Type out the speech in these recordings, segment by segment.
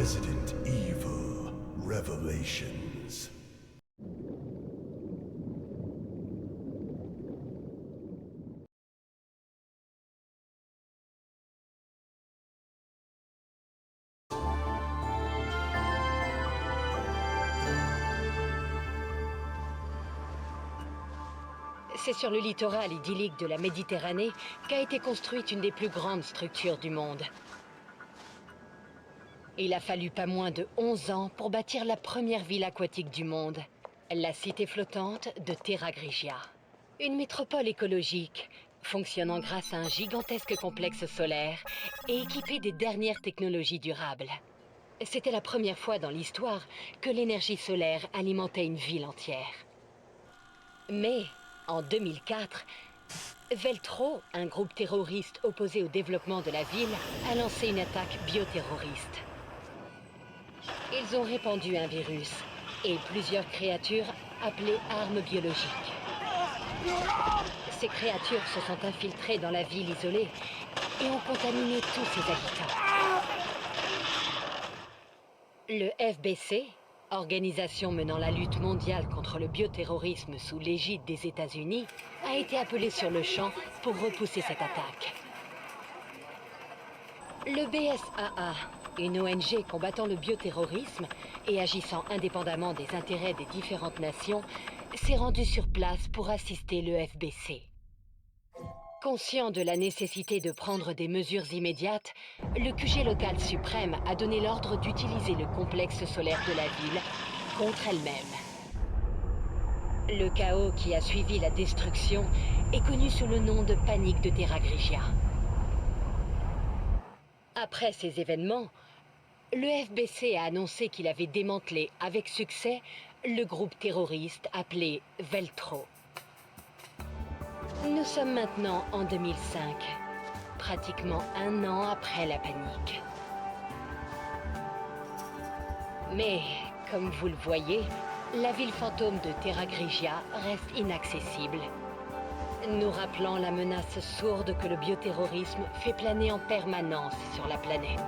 Resident Evil Revelations. C'est sur le littoral idyllique de la Méditerranée qu'a été construite une des plus grandes structures du monde. Il a fallu pas moins de 11 ans pour bâtir la première ville aquatique du monde, la cité flottante de Terra Grigia. Une métropole écologique, fonctionnant grâce à un gigantesque complexe solaire et équipée des dernières technologies durables. C'était la première fois dans l'histoire que l'énergie solaire alimentait une ville entière. Mais, en 2004, Veltro, un groupe terroriste opposé au développement de la ville, a lancé une attaque bioterroriste. Ils ont répandu un virus et plusieurs créatures appelées armes biologiques. Ces créatures se sont infiltrées dans la ville isolée et ont contaminé tous ses habitants. Le FBC, organisation menant la lutte mondiale contre le bioterrorisme sous l'égide des États-Unis, a été appelé sur le champ pour repousser cette attaque. Le BSAA, une ONG combattant le bioterrorisme et agissant indépendamment des intérêts des différentes nations, s'est rendu sur place pour assister le FBC. Conscient de la nécessité de prendre des mesures immédiates, le QG local suprême a donné l'ordre d'utiliser le complexe solaire de la ville contre elle-même. Le chaos qui a suivi la destruction est connu sous le nom de panique de Terra Grigia. Après ces événements, le FBC a annoncé qu'il avait démantelé avec succès le groupe terroriste appelé Veltro. Nous sommes maintenant en 2005, pratiquement un an après la panique. Mais, comme vous le voyez, la ville fantôme de Terra Grigia reste inaccessible, nous rappelant la menace sourde que le bioterrorisme fait planer en permanence sur la planète.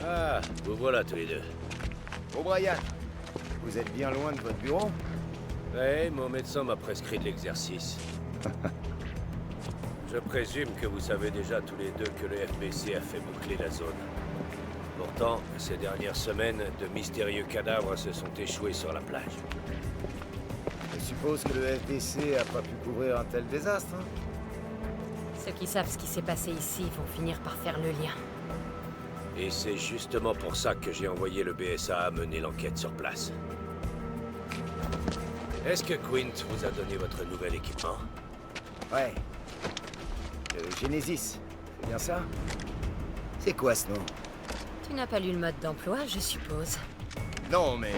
Ah, vous voilà tous les deux. O'Brien, vous êtes bien loin de votre bureau? Ouais, mon médecin m'a prescrit de l'exercice. Je présume que vous savez déjà tous les deux que le FBC a fait boucler la zone. Pourtant, ces dernières semaines, de mystérieux cadavres se sont échoués sur la plage. Je suppose que le FBC a pas pu couvrir un tel désastre, hein? Ceux qui savent ce qui s'est passé ici vont finir par faire le lien. Et c'est justement pour ça que j'ai envoyé le BSA mener l'enquête sur place. Est-ce que Quint vous a donné votre nouvel équipement? Ouais. Le Genesis, c'est bien ça? C'est quoi ce nom? Tu n'as pas lu le mode d'emploi, je suppose. Non, mais...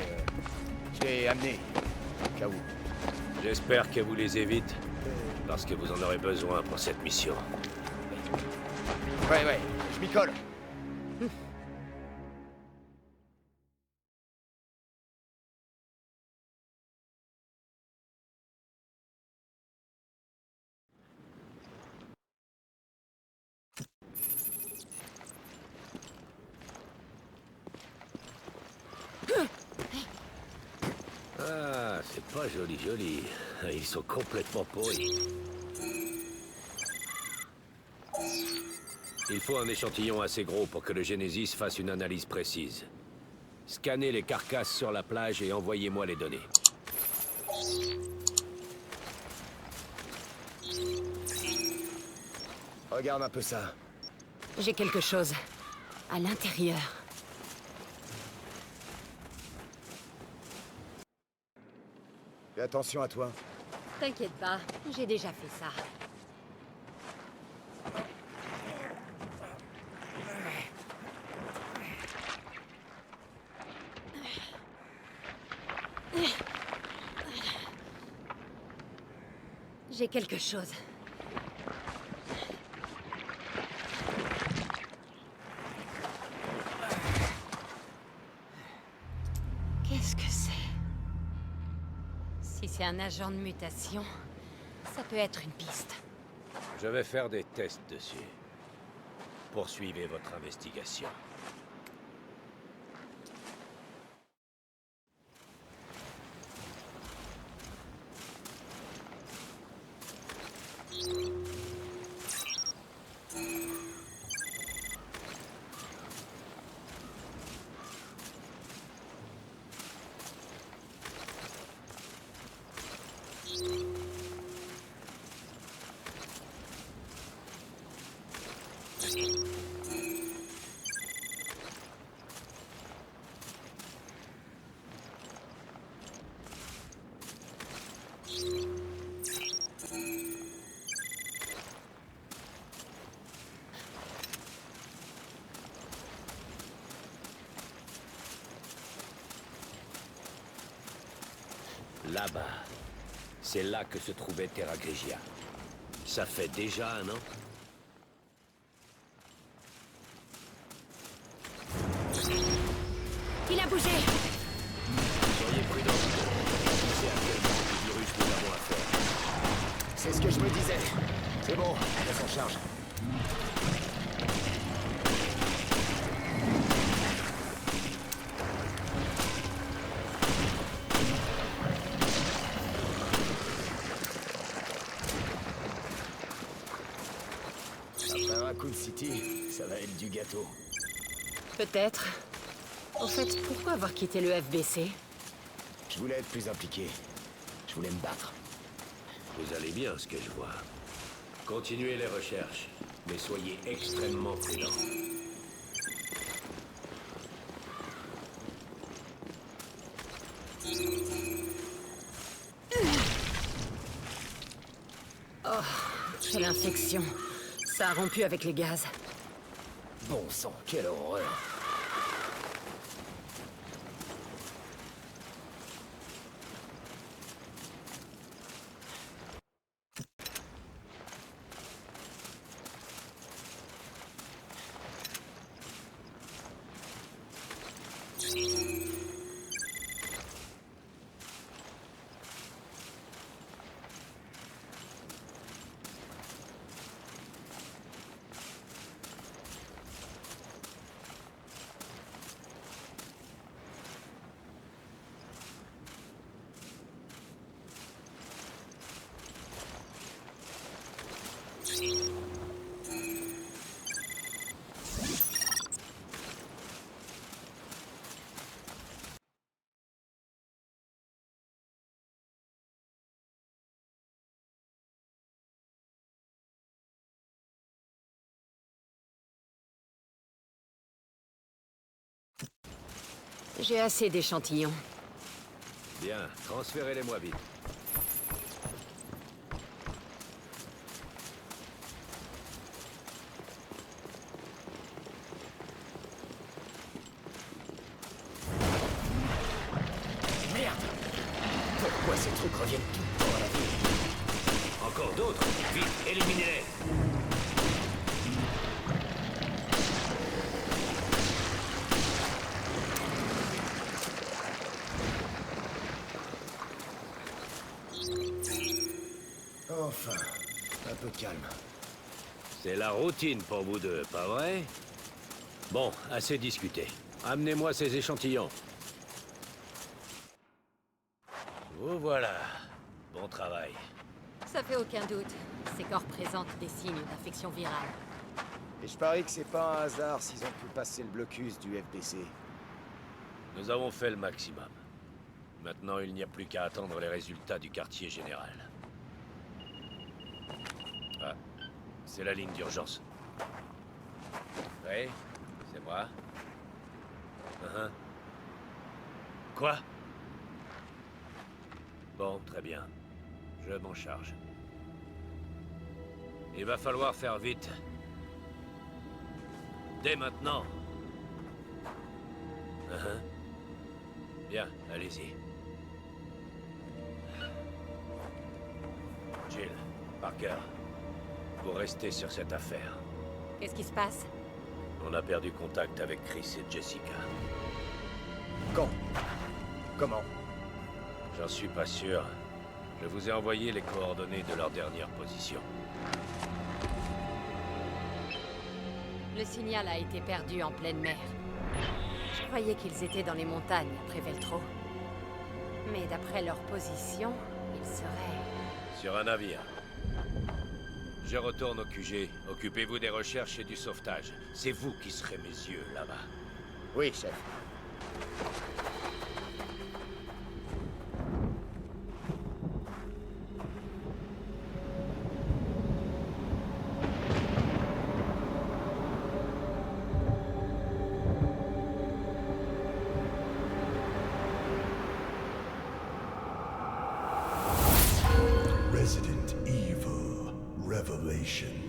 je l'ai amené, au cas où. J'espère que vous les évitez, parce que vous en aurez besoin pour cette mission. Ouais, je m'y colle. Ah, c'est pas joli. Ils sont complètement pourris. Il faut un échantillon assez gros pour que le Genesis fasse une analyse précise. Scannez les carcasses sur la plage et envoyez-moi les données. Regarde un peu ça. J'ai quelque chose. À l'intérieur. Fais attention à toi. T'inquiète pas, j'ai déjà fait ça. J'ai quelque chose. Qu'est-ce que c'est? Si c'est un agent de mutation, ça peut être une piste. Je vais faire des tests dessus. Poursuivez votre investigation. Là-bas, c'est là que se trouvait Terra Grigia. Ça fait déjà 1 an? Il a bougé! Soyez prudents. C'est à quel genre de virus nous avons affaire. C'est ce que je me disais. C'est bon, laisse en charge. Après Raccoon City, ça va être du gâteau. Peut-être. En fait, pourquoi avoir quitté le FBC? Je voulais être plus impliqué. Je voulais me battre. Vous allez bien, ce que je vois. Continuez les recherches, mais soyez extrêmement prudents. Quelle infection. Ça a rompu avec les gaz. Bon sang, quelle horreur. J'ai assez d'échantillons. Bien, transférez-les-moi vite. Merde! Pourquoi ces trucs reviennent tout le temps à la vie? Encore d'autres? Vite, éliminez-les! Enfin, un peu de calme. C'est la routine pour vous deux, pas vrai? Bon, assez discuté. Amenez-moi ces échantillons. Vous voilà. Bon travail. Ça fait aucun doute. Ces corps présentent des signes d'infection virale. Et je parie que c'est pas un hasard s'ils ont pu passer le blocus du FBC. Nous avons fait le maximum. Maintenant, il n'y a plus qu'à attendre les résultats du quartier général. Ah, c'est la ligne d'urgence. Oui, c'est moi. Quoi? Bon, très bien. Je m'en charge. Il va falloir faire vite. Dès maintenant. Bien, allez-y. Jill, Parker, vous restez sur cette affaire. Qu'est-ce qui se passe? On a perdu contact avec Chris et Jessica. Quand? Comment? J'en suis pas sûr. Je vous ai envoyé les coordonnées de leur dernière position. Le signal a été perdu en pleine mer. Je croyais qu'ils étaient dans les montagnes après Veltro. Mais d'après leur position, ils seraient... Sur un navire. Je retourne au QG. Occupez-vous des recherches et du sauvetage. C'est vous qui serez mes yeux là-bas. Oui, chef. Resident Evil Revelation.